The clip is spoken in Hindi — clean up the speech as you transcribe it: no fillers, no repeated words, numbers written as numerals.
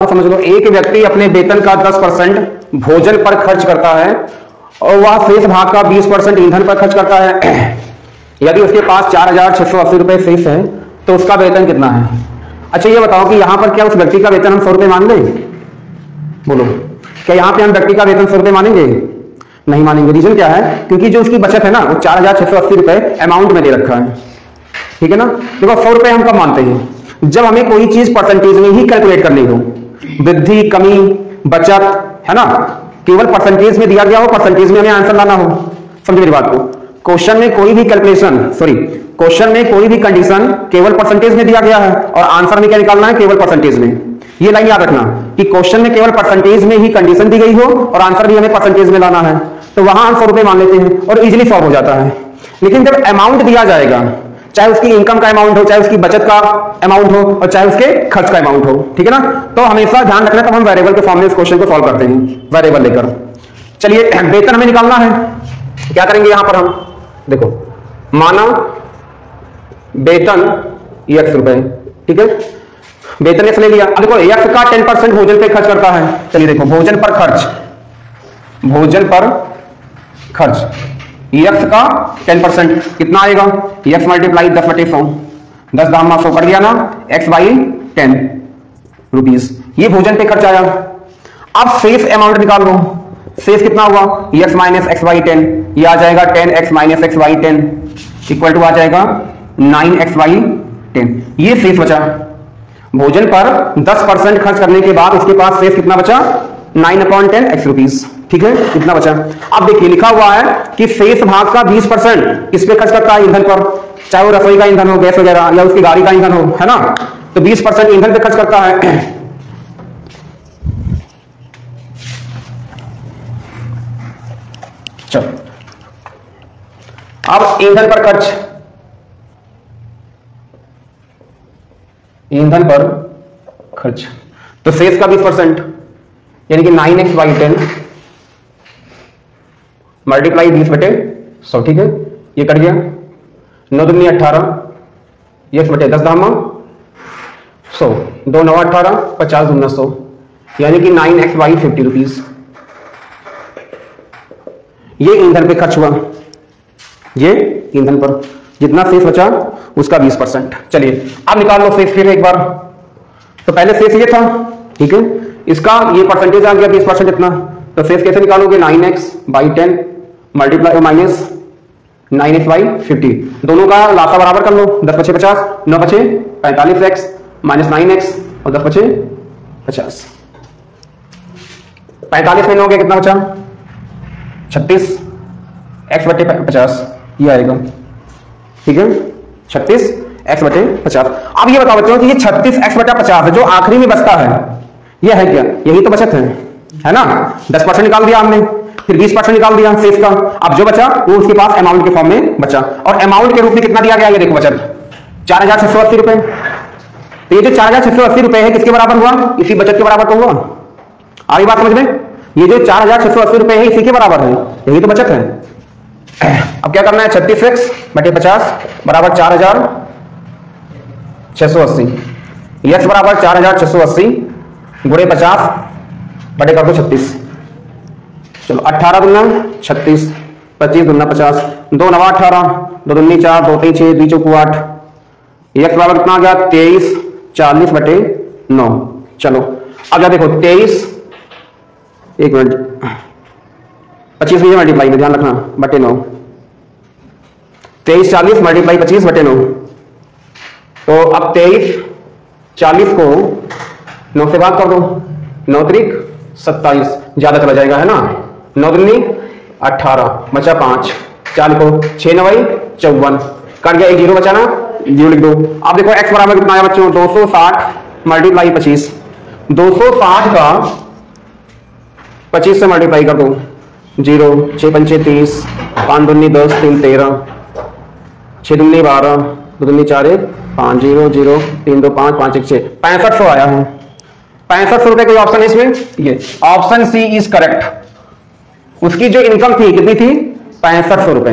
समझ लो, एक व्यक्ति अपने वेतन का 10% भोजन पर खर्च करता है और वह शेष भाग का 20% ईंधन पर खर्च करता है। यदि उसके पास 4,680 रुपए शेष है तो उसका वेतन कितना है? अच्छा ये बताओ कि यहां पर क्या उस व्यक्ति का वेतन हम 100 रुपए मान लें? बोलो, क्या यहां पे हम व्यक्ति का वेतन 100 रुपए मानेंगे? नहीं मानेंगे। रीजन क्या है? क्योंकि जो उसकी बचत है ना, वो 4,680 रुपए अमाउंट में दे रखा है। ठीक है ना? देखो 100 रुपए हम कब मानते हैं? जब हमें कोई चीज परसेंटेज में ही कैलकुलेट करनी हो, वृद्धि, कमी, बचत, है ना, केवल परसेंटेज में दिया गया हो, परसेंटेज में हमें आंसर लाना हो। समझ मेरी बात को? क्वेश्चन में कोई भी कैलकुलेशन, क्वेश्चन में कोई भी कंडीशन केवल परसेंटेज में दिया गया है और आंसर में क्या निकालना है? केवल परसेंटेज में। ये लाइन याद रखना कि क्वेश्चन में केवल परसेंटेज में ही कंडीशन दी गई हो और आंसर भी हमें परसेंटेज में लाना है, तो वहां हम 100 रुपए मान लेते हैं और इजिली सॉल्व हो जाता है। लेकिन जब अमाउंट दिया जाएगा, चाहे उसकी इनकम का अमाउंट हो, चाहे उसकी बचत का अमाउंट हो और चाहे उसके खर्च का अमाउंट हो, ठीक है ना, तो हमेशा ध्यान रखना तब हम वेरिएबल के फॉर्म में इस क्वेश्चन को सॉल्व करते हैं, वेरिएबल लेकर। चलिए, वेतन हमें निकालना है। क्या करेंगे यहां पर हम? देखो, माना वेतन x रुपए, ठीक है, वेतन x ले लिया। अब देखो x का 10% भोजन पे खर्च करता है। चलिए देखो, भोजन पर खर्च x का 10% कितना आएगा? x मल्टीप्लाई 10/100, 10 दाम 100 पड़ गया ना, x/10 रुपीज, ये भोजन पे खर्च आया। अब शेष अमाउंट निकाल लो। शेष कितना हुआ? x माइनस x/10, ये आ जाएगा 10x minus x/10 equal to आ जाएगा 9x/10। ये शेष बचा। भोजन पर 10% खर्च करने के बाद उसके पास शेष कितना बचा? 9/10 x रुपीज। ठीक है, इतना बचा। अब देखिए लिखा हुआ है कि शेष भाग का 20% किस पे खर्च करता है? ईंधन पर, चाहे वो रसोई का ईंधन हो, गैस वगैरह, या उसकी गाड़ी का ईंधन हो, है ना, तो 20% ईंधन पे खर्च करता है। चलो, अब ईंधन पर खर्च, तो शेष का 20% यानी कि 9x/10 मल्टीप्लाई 20/100, ठीक है, ये कट गया। 9 दूनी 18, x बटे 10 दाम 100, 2 9 18, 50 दूना 100, यानी कि 9x/50 रुपीज। ये ईंधन पे खर्च हुआ, ये ईंधन पर जितना शेष बचा उसका 20%। चलिए अब निकाल लो शेष फिर एक बार। तो पहले शेष ये था, ठीक है, इसका ये परसेंटेज आ गया 20% इतना, तो शेष कैसे निकालोगे? 9x/10 मल्टीप्लाई माइनस 9x/50, दोनों का लासा बराबर कर लो। 10 × 50, 9 × 45x माइनस 9x और 10 × 50, 45 में 9 गया, कितना बचा? 36 x/50, ये आएगा, ठीक है, 36 x/50। अब ये बताओ बच्चों कि ये 36 x/50 है जो आखिरी में बचता है, ये है क्या? यही तो बचत है ना। 10% निकाल दिया हमने, फिर 20% निकाल दिया शेष का। अब जो बचा वो उसके पास अमाउंट के फॉर्म में बचा, और अमाउंट के रूप में कितना दिया गया? ये देखो बचत 4,680 रुपए। तो ये जो 4,680 रुपए है किसके बराबर हुआ? इसी बचत के बराबर तो हुआ। आ रही बात समझ में? ये जो 4,680 रुपए है इसी के बराबर है, यही तो बचत है। अब क्या करना है? 36x/50 बराबर 4,680, x बराबर 4,680 गुणे 50 बटे कर दो 36। चलो 18 दूना 36, 25 दूना 50, 2 9 18, 2 दूनी 4, 2 3 6, 2 4 8, x बराबर कितना आ गया? 23 40/9। चलो अब क्या देखो, 23, एक मिनट, 25 में मल्टीप्लाई में ध्यान रखना, बटे 9, 23 40 मल्टीप्लाई 25 बटे 9। तो अब 23 40 को 9 से भाग कर दो, 9 त्रिक 27, ज्यादा चला जाएगा, है ना। 9 दूनी 18, बचा 5, 4 को 6 9 54, कट गया, एक 0 बचा ना, 0 लिख दो। अब देखो x बराबर कितना आया बच्चों? 260 मल्टीप्लाई 25, 260 का 25 से मल्टीप्लाई कर दो, 0 6 पंचे 30, 5 दूनी 10, 3 13, 6 दूनी 12, 2 दूनी 4 1 5 0 0 3 2 5 5 1 6, 6500 आया है। 6500 रुपए कोई ऑप्शन है इसमें? ये ऑप्शन सी इज करेक्ट। उसकी जो इनकम थी कितनी थी? 6500 रुपए।